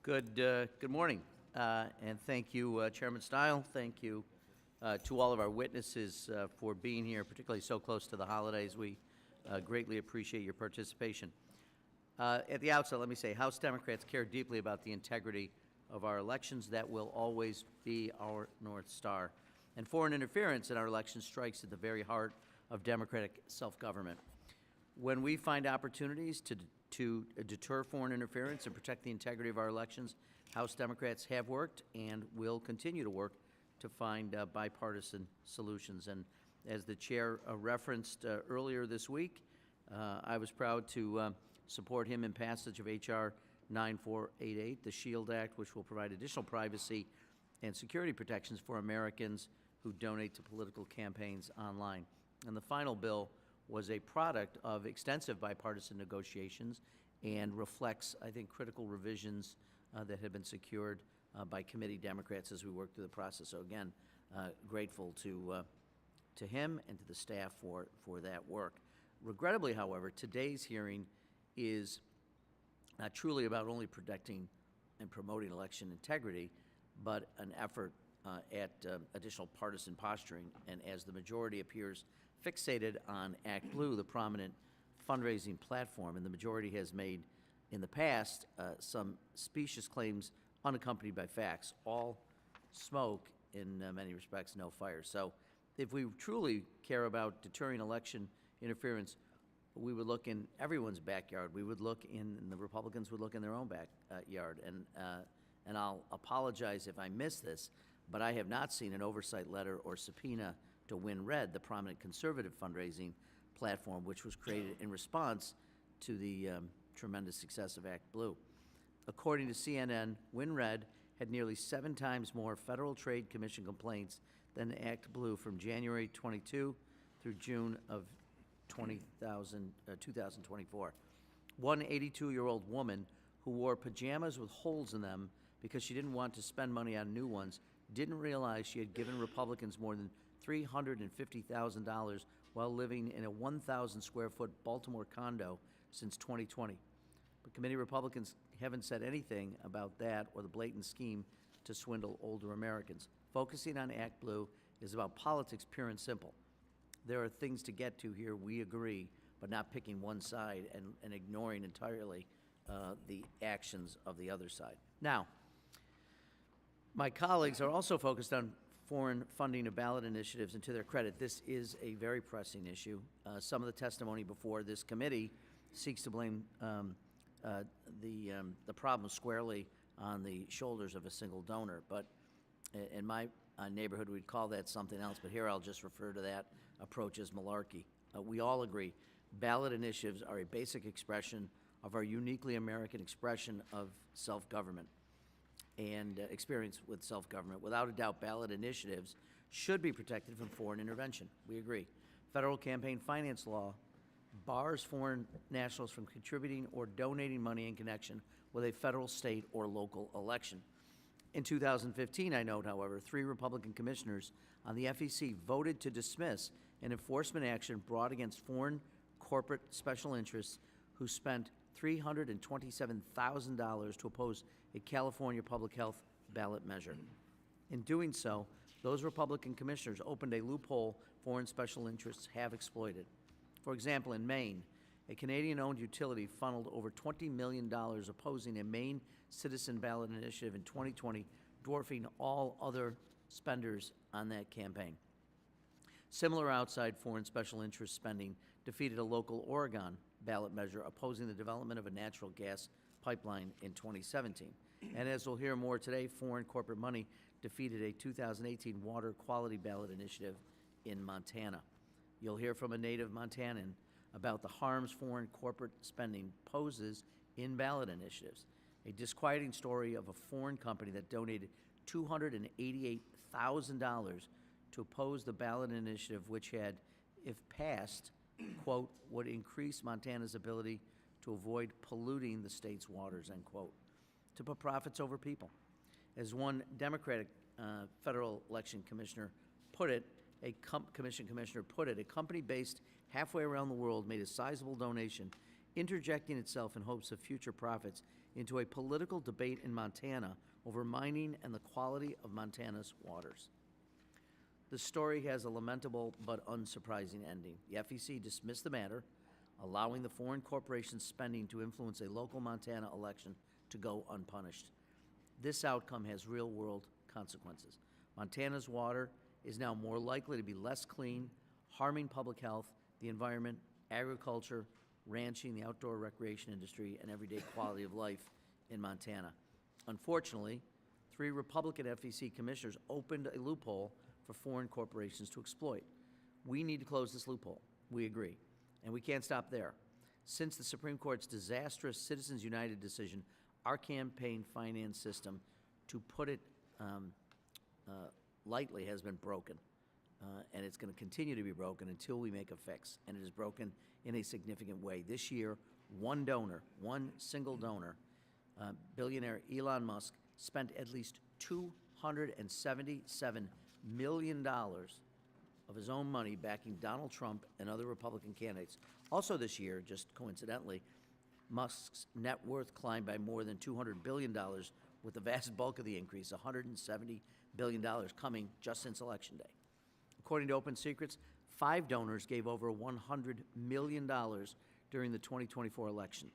Good morning, and thank you, Chairman Stile. Thank you to all of our witnesses for being here, particularly so close to the holidays. We greatly appreciate your participation. At the outset, let me say, House Democrats care deeply about the integrity of our elections. That will always be our North Star. And foreign interference in our elections strikes at the very heart of democratic self-government. When we find opportunities to deter foreign interference and protect the integrity of our elections, House Democrats have worked and will continue to work to find bipartisan solutions. And as the chair referenced earlier this week, I was proud to support him in passage of H.R. 9488, the SHIELD Act, which will provide additional privacy and security protections for Americans who donate to political campaigns online. And the final bill was a product of extensive bipartisan negotiations and reflects, I think, critical revisions that have been secured by committee Democrats as we work through the process. So again, grateful to him and to the staff for that work. Regrettably, however, today's hearing is not truly about only protecting and promoting election integrity, but an effort at additional partisan posturing. And as the majority appears fixated on Act Blue, the prominent fundraising platform, and the majority has made in the past some specious claims unaccompanied by facts, all smoke, in many respects, no fire. So if we truly care about deterring election interference, we would look in everyone's backyard. We would look in, and the Republicans would look in their own backyard. And I'll apologize if I missed this, but I have not seen an oversight letter or subpoena to WinRed, the prominent conservative fundraising platform, which was created in response to the tremendous success of Act Blue. According to CNN, WinRed had nearly 7 times more Federal Trade Commission complaints than Act Blue from January 22 through June of 2024. One 82-year-old woman who wore pajamas with holes in them because she didn't want to spend money on new ones didn't realize she had given Republicans more than $350,000 while living in a 1,000-square-foot Baltimore condo since 2020. But committee Republicans haven't said anything about that or the blatant scheme to swindle older Americans. Focusing on Act Blue is about politics, pure and simple. There are things to get to here, we agree, but not picking one side and ignoring entirely the actions of the other side. Now, my colleagues are also focused on foreign funding of ballot initiatives, and to their credit, this is a very pressing issue. Some of the testimony before this committee seeks to blame the problem squarely on the shoulders of a single donor, but in my neighborhood we'd call that something else, but here I'll just refer to that approach as malarkey. We all agree ballot initiatives are a basic expression of our uniquely American expression of self-government and experience with self-government. Without a doubt, ballot initiatives should be protected from foreign intervention. We agree. Federal campaign finance law bars foreign nationals from contributing or donating money in connection with a federal, state, or local election. In 2015, I note, however, 3 Republican commissioners on the FEC voted to dismiss an enforcement action brought against foreign corporate special interests who spent $327,000 to oppose a California public health ballot measure. In doing so, those Republican commissioners opened a loophole foreign special interests have exploited. For example, in Maine, a Canadian-owned utility funneled over $20 million opposing a Maine citizen ballot initiative in 2020, dwarfing all other spenders on that campaign. Similar outside foreign special interest spending defeated a local Oregon ballot measure opposing the development of a natural gas pipeline in 2017. And as we'll hear more today, foreign corporate money defeated a 2018 water quality ballot initiative in Montana. You'll hear from a native Montanan about the harms foreign corporate spending poses in ballot initiatives. A disquieting story of a foreign company that donated $288,000 to oppose the ballot initiative, which had, if passed, quote, would increase Montana's ability to avoid polluting the state's waters, end quote, to put profits over people. As one Democratic federal election commissioner put it, a commissioner put it, a company based halfway around the world made a sizable donation, interjecting itself in hopes of future profits, into a political debate in Montana over mining and the quality of Montana's waters. The story has a lamentable but unsurprising ending. The FEC dismissed the matter, allowing the foreign corporation's spending to influence a local Montana election to go unpunished. This outcome has real-world consequences. Montana's water is now more likely to be less clean, harming public health, the environment, agriculture, ranching, the outdoor recreation industry, and everyday quality of life in Montana. Unfortunately, 3 Republican FEC commissioners opened a loophole for foreign corporations to exploit. We need to close this loophole. We agree. And we can't stop there. Since the Supreme Court's disastrous Citizens United decision, our campaign finance system, to put it lightly, has been broken. And it's going to continue to be broken until we make a fix. And it is broken in a significant way. This year, one single donor, billionaire Elon Musk, spent at least $277 million of his own money backing Donald Trump and other Republican candidates. Also this year, just coincidentally, Musk's net worth climbed by more than $200 billion, with the vast bulk of the increase, $170 billion, coming just since Election Day. According to Open Secrets, 5 donors gave over $100 million during the 2024 election.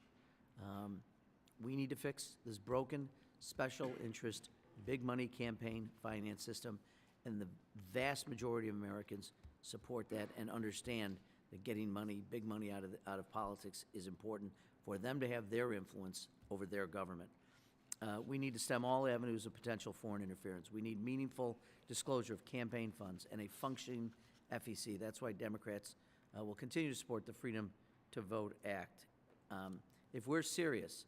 We need to fix this broken special interest, big money campaign finance system, and the vast majority of Americans support that and understand that getting money, big money out of politics is important for them to have their influence over their government. We need to stem all avenues of potential foreign interference. We need meaningful disclosure of campaign funds and a functioning FEC. That's why Democrats will continue to support the Freedom to Vote Act. If we're serious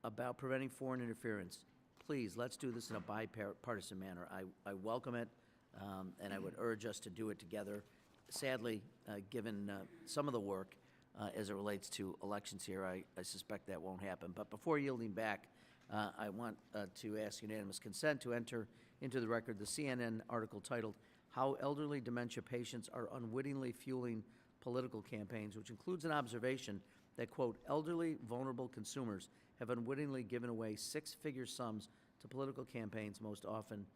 about preventing foreign interference, please, let's do this in a bipartisan manner. I welcome it, and I would urge us to do it together. Sadly, given some of the work as it relates to elections here, I suspect that won't happen. But before yielding back, I want to ask unanimous consent to enter into the record the CNN article titled, "How Elderly Dementia Patients Are Unwittingly Fueling Political Campaigns," which includes an observation that, quote, elderly, vulnerable consumers have unwittingly given away 6-figure sums to political campaigns, most often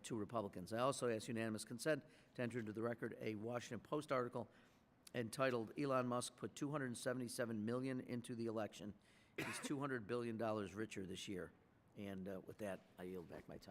to Republicans. I also ask unanimous consent to enter into the record a Washington Post article entitled, "Elon Musk Put $277 million into the Election. He's $200 billion richer this year." And with that, I yield back my time.